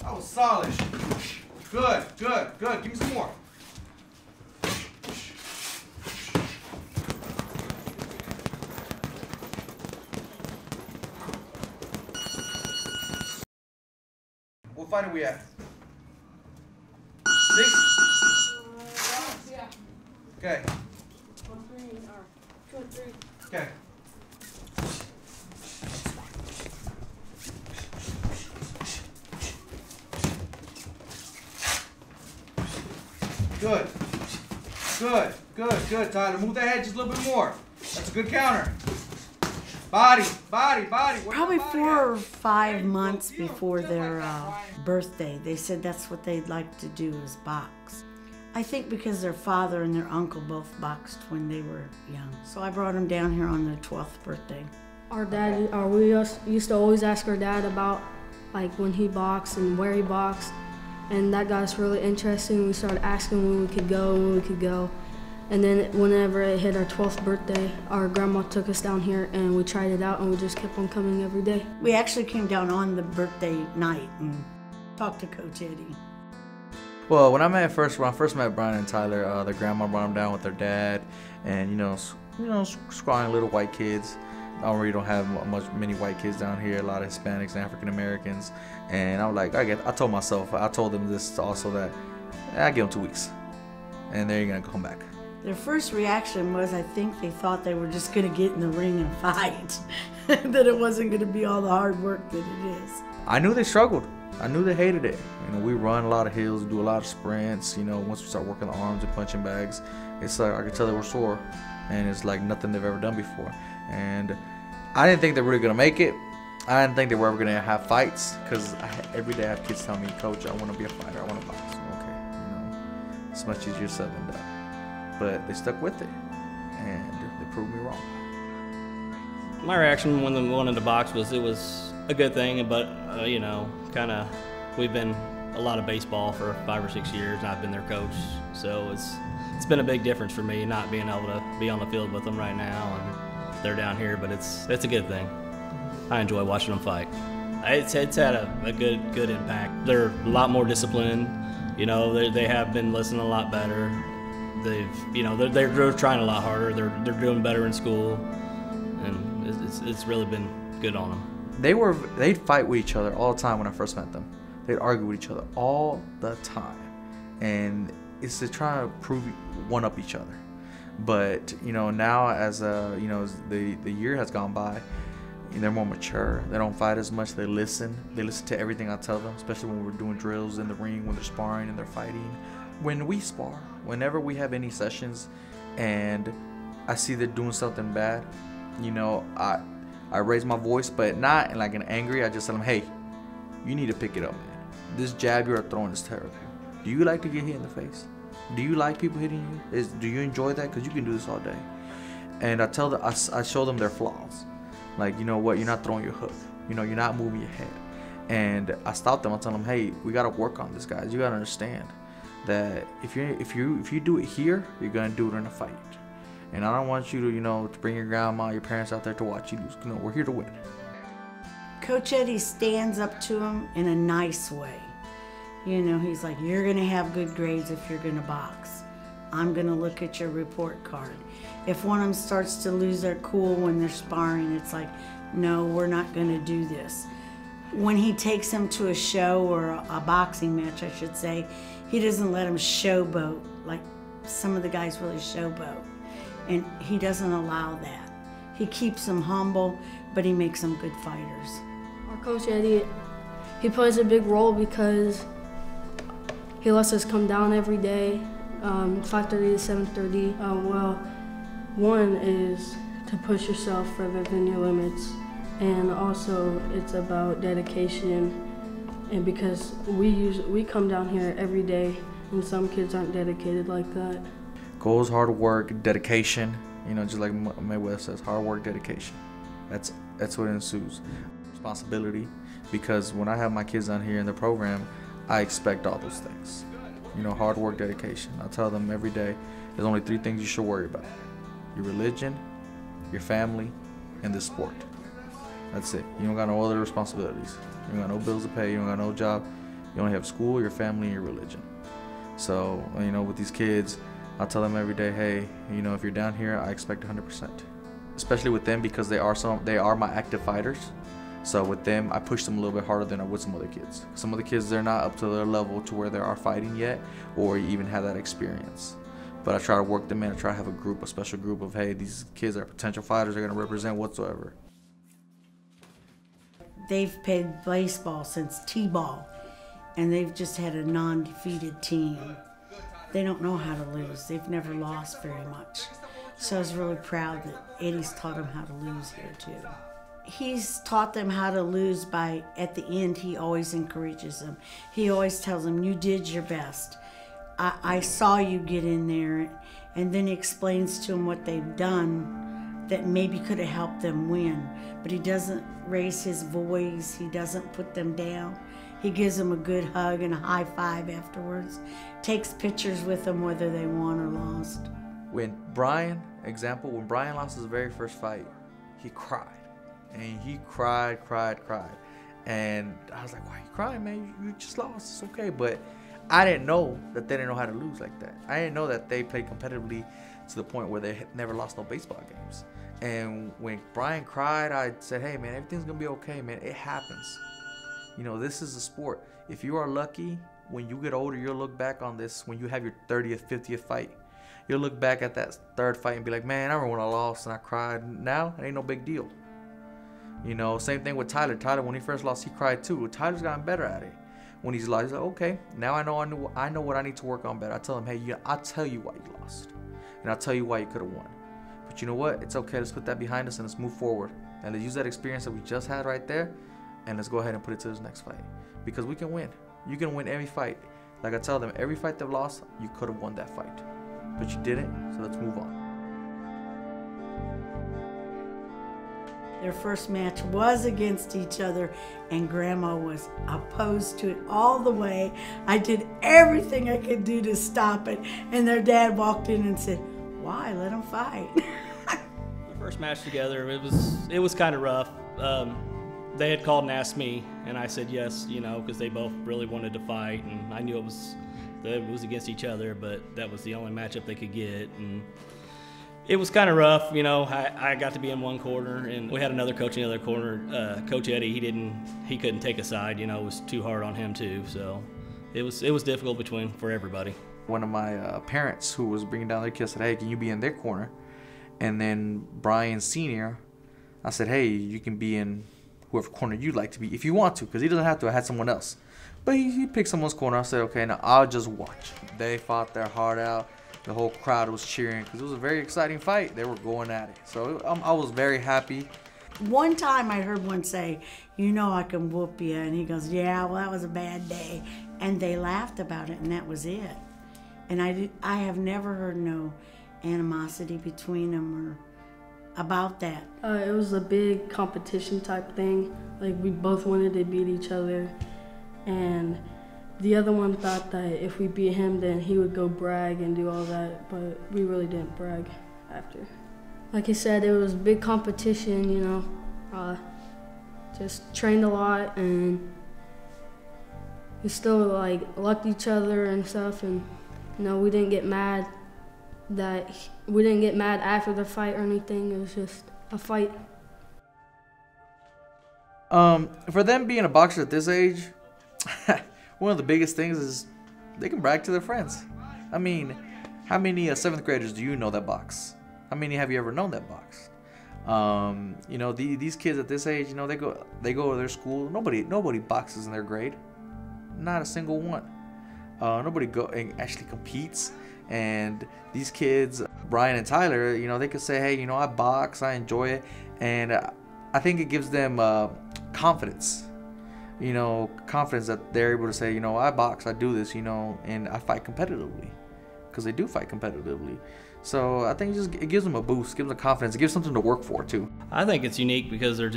That was solid. Good, good, good. Give me some more. What fight are we at? 6? Yeah. Okay. 2 or 3. Okay. Good. Good. Good. Good, Tyler. Move that head just a little bit more. That's a good counter. Body. Body. Body. Where's Probably the body 4 or at? 5 months Feel 'em. before Just their like that, Ryan. birthday. They said that's what they'd like to do is box. I think because their father and their uncle both boxed when they were young. So I brought them down here on their 12th birthday. Our dad, we used to always ask our dad about like when he boxed and where he boxed, and that got us really interested. We started asking when we could go, and then whenever it hit our 12th birthday, our grandma took us down here and we tried it out, and we just kept on coming every day. We actually came down on the birthday night and talked to Coach Eddie. Well, when I first met Brian and Tyler, their grandma brought them down with their dad, and scrawny little white kids. We don't have many white kids down here. A lot of Hispanics and African Americans, and I was like, I told them this also that I give them 2 weeks, and they're gonna come back. Their first reaction was, I think they thought they were just gonna get in the ring and fight, that it wasn't gonna be all the hard work that it is. I knew they struggled. I knew they hated it. We run a lot of hills, do a lot of sprints. Once we start working the arms and punching bags, it's like I could tell they were sore, and it's like nothing they've ever done before. And I didn't think they were really gonna make it. I didn't think they were ever gonna have fights, because every day I have kids tell me, Coach, I want to be a fighter. I want to box. Okay, it's much easier said than done. But they stuck with it, and they proved me wrong. My reaction when they wanted to box was it was a good thing, but we've been a lot of baseball for 5 or 6 years, and I've been their coach, so it's been a big difference for me not being able to be on the field with them right now, and they're down here, but it's a good thing. I enjoy watching them fight. It's had a good impact. They're a lot more disciplined. They have been listening a lot better. They're trying a lot harder. They're doing better in school, and it's really been good on them. They'd fight with each other all the time when I first met them. They'd argue with each other all the time, and it's to try to prove one up each other. But now as the year has gone by, they're more mature. They don't fight as much. They listen to everything I tell them, especially when we're doing drills in the ring, when they're sparring and they're fighting. When we spar, whenever we have any sessions and I see they're doing something bad, I raise my voice, but not in like an angry. I just tell them, hey, you need to pick it up, man. This jab you're throwing is terrible. Do you like to get hit in the face? Do you like people hitting you? Do you enjoy that? Because you can do this all day. And I show them their flaws. Like, you know what, you're not throwing your hook. You're not moving your head. And I stop them. I tell them, hey, we got to work on this, guys. You got to understand that if you do it here, you're going to do it in a fight. And I don't want you to bring your grandma, your parents out there to watch you lose. We're here to win. Coach Eddie stands up to him in a nice way. He's like, you're gonna have good grades if you're gonna box. I'm gonna look at your report card. If one of them starts to lose their cool when they're sparring, it's like, no, we're not gonna do this. When he takes them to a show or a boxing match, I should say, he doesn't let them showboat like some of the guys really showboat. And he doesn't allow that. He keeps them humble, but he makes them good fighters. Our Coach Eddie, he plays a big role because he lets us come down every day, 5:30 to 7:30. One is to push yourself further than your limits, and also it's about dedication. And because we come down here every day, and some kids aren't dedicated like that. Goals, hard work, dedication. Just like Mayweather says, hard work, dedication. That's what ensues. Responsibility, because when I have my kids down here in the program, I expect all those things. Hard work, dedication. I tell them every day, there's only 3 things you should worry about: your religion, your family, and the sport. That's it. You don't got no other responsibilities. You don't got no bills to pay. You don't got no job. You only have school, your family, and your religion. So, you know, with these kids, I'll tell them every day, hey, you know, if you're down here, I expect 100%. Especially with them, because they are my active fighters. So with them, I push them a little bit harder than I would some other kids. Some of the kids, they're not up to their level to where they are fighting yet, or even have that experience. But I try to work them in. I try to have a special group of, hey, these kids are potential fighters. They're going to represent whatsoever. They've played baseball since T-ball, and they've just had a non-defeated team. They don't know how to lose. They've never lost very much. So I was really proud that Eddie's taught them how to lose here too. He's taught them how to lose by, at the end, he always encourages them. He always tells them, you did your best. I saw you get in there. And then he explains to them what they've done that maybe could have helped them win. But he doesn't raise his voice. He doesn't put them down. He gives them a good hug and a high five afterwards. Takes pictures with them whether they won or lost. When Brian lost his very first fight, he cried. And he cried. And I was like, why are you crying, man? You just lost. It's okay. But I didn't know that they didn't know how to lose like that. I didn't know that they played competitively to the point where they had never lost no baseball games. And when Brian cried, I said, hey, man, everything's going to be okay, man. It happens. You know, this is a sport. If you are lucky, when you get older, you'll look back on this, when you have your 30th, 50th fight. You'll look back at that third fight and be like, man, I remember when I lost and I cried. Now, it ain't no big deal. You know, same thing with Tyler. Tyler, when he first lost, he cried too. Tyler's gotten better at it. When he's lost, he's like, okay, now I know what I need to work on better. I tell him, hey, I'll tell you why you lost. And I'll tell you why you could have won. But you know what? It's okay. Let's put that behind us and let's move forward. And let's use that experience that we just had right there, and let's go ahead and put it to this next fight. Because we can win. You can win every fight. Like I tell them, every fight they've lost, you could have won that fight. But you didn't, so let's move on. Their first match was against each other, and Grandma was opposed to it all the way. I did everything I could do to stop it, and their dad walked in and said, why? Let them fight. The first match together, it was kind of rough. They had called and asked me, and I said yes, you know, because they both really wanted to fight, and I knew it was against each other, but that was the only matchup they could get, and it was kind of rough, you know. I got to be in one corner, and we had another coach in the other corner. Coach Eddie, he couldn't take a side, you know. It was too hard on him too, so it was difficult for everybody. One of my parents who was bringing down their kids said, hey, can you be in their corner? And then Brian Sr., I said, hey, you can be in whoever corner you'd like to be if you want to, because he doesn't have to. I had someone else. But he picked someone's corner. I said, okay, now I'll just watch. They fought their heart out. The whole crowd was cheering because it was a very exciting fight. They were going at it. So I was very happy. One time I heard one say, you know I can whoop you. And he goes, yeah, well, that was a bad day. And they laughed about it, and that was it. And I have never heard no animosity between them or about that. It was a big competition type thing. Like, we both wanted to beat each other. And the other one thought that if we beat him, then he would go brag and do all that, but we really didn't brag after. Like I said, it was big competition, you know. Just trained a lot, and we still like loved each other and stuff, and you know, we didn't get mad after the fight or anything. It was just a fight. For them being a boxer at this age, one of the biggest things is they can brag to their friends. I mean, how many 7th graders do you know that box? How many have you ever known that box? You know, these kids at this age, you know, they go to their school. Nobody boxes in their grade. Not a single one. Nobody go and actually competes. And these kids, Brian and Tyler, you know, they could say, hey, you know, I box, I enjoy it, and I think it gives them confidence. You know, confidence that they're able to say, you know, I box, I do this, you know, and I fight competitively, because they do fight competitively. So I think it gives them a boost, gives them confidence, it gives something to work for too. I think it's unique because they've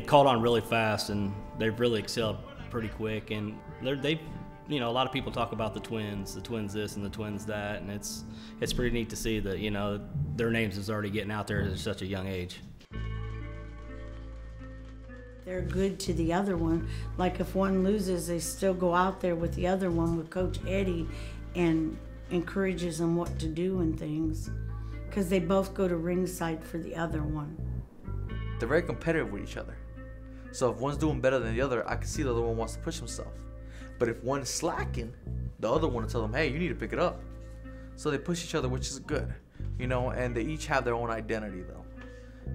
caught on really fast, and they've really excelled pretty quick, and they've, you know, a lot of people talk about the twins this and the twins that, and it's pretty neat to see that, you know, their names is already getting out there at such a young age. they're good to the other one. Like if one loses, they still go out there with the other one with Coach Eddie and encourages them what to do and things, because they both go to ringside for the other one. They're very competitive with each other. So if one's doing better than the other, I can see the other one wants to push himself. But if one's slacking, the other one will tell them, hey, you need to pick it up. So they push each other, which is good, you know, and they each have their own identity though.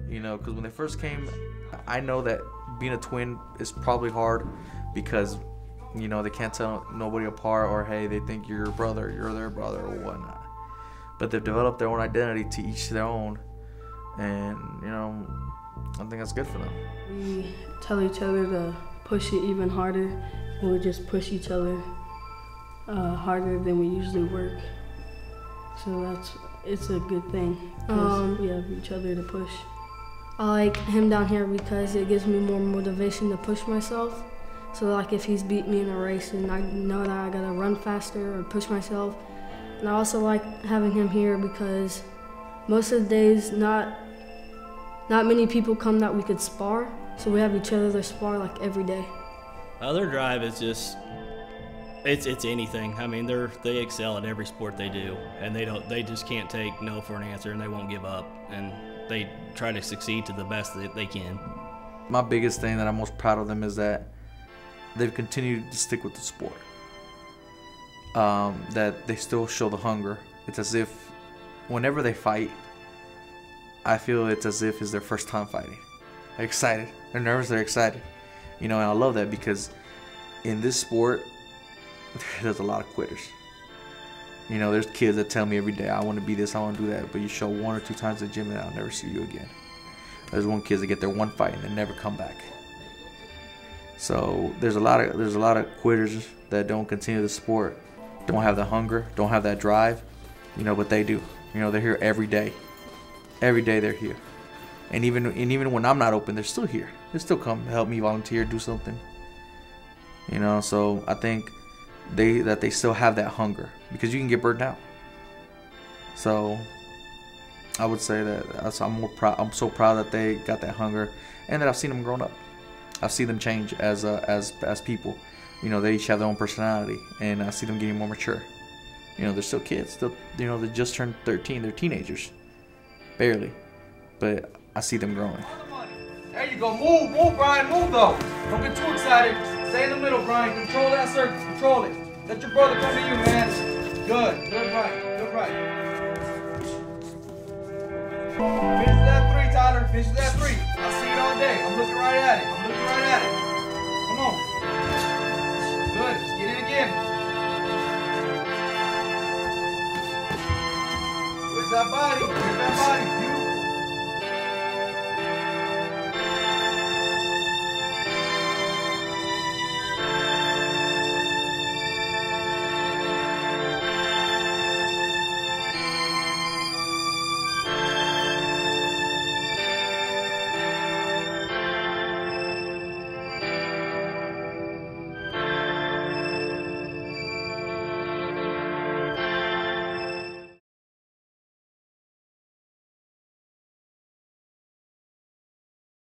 You know, because when they first came, I know that being a twin is probably hard because, you know, they can't tell nobody apart, or hey, they think you're your brother, you're their brother, or whatnot. But they've developed their own identity, to each their own, and, you know, I think that's good for them. We tell each other to push it even harder, and we just push each other harder than we usually work. So it's a good thing. We have each other to push. I like him down here because it gives me more motivation to push myself. So like if he's beat me in a race and I know that I gotta run faster or push myself. And I also like having him here because most of the days not many people come that we could spar. So we have each other to spar like every day. Their drive is just, it's anything. I mean, they excel at every sport they do, and they just can't take no for an answer, and they won't give up, and they try to succeed to the best that they can. My biggest thing that I'm most proud of them is that they've continued to stick with the sport. That they still show the hunger. It's as if whenever they fight, I feel it's as if it's their first time fighting. They're excited. They're nervous. They're excited. You know, and I love that because in this sport, there's a lot of quitters. You know, there's kids that tell me every day, I want to be this, I want to do that, but you show 1 or 2 times at the gym and I'll never see you again. There's one kids that get their one fight and they never come back. So there's a lot of quitters that don't continue the sport, don't have the hunger, don't have that drive, you know, but they do. You know, they're here every day. Every day they're here. And even when I'm not open, they're still here. They still come help me volunteer, do something. You know, so I think they still have that hunger, because you can get burned out. So I would say that I'm so proud that they got that hunger, and that I've seen them grown up. I've seen them change as people. You know, they each have their own personality, and I see them getting more mature. You know, they're still kids. Still, you know, they just turned 13. They're teenagers, barely, but I see them growing. There you go. Move, Brian. Move though. Don't get too excited. Stay in the middle, Brian. Control that circle. Control it. Let your brother come to you, man. Good, Brian. Good, Brian. Finish that 3, Tyler. Finish that 3. I see it all day. I'm looking right at it. Come on. Good. Just get it again. Where's that body?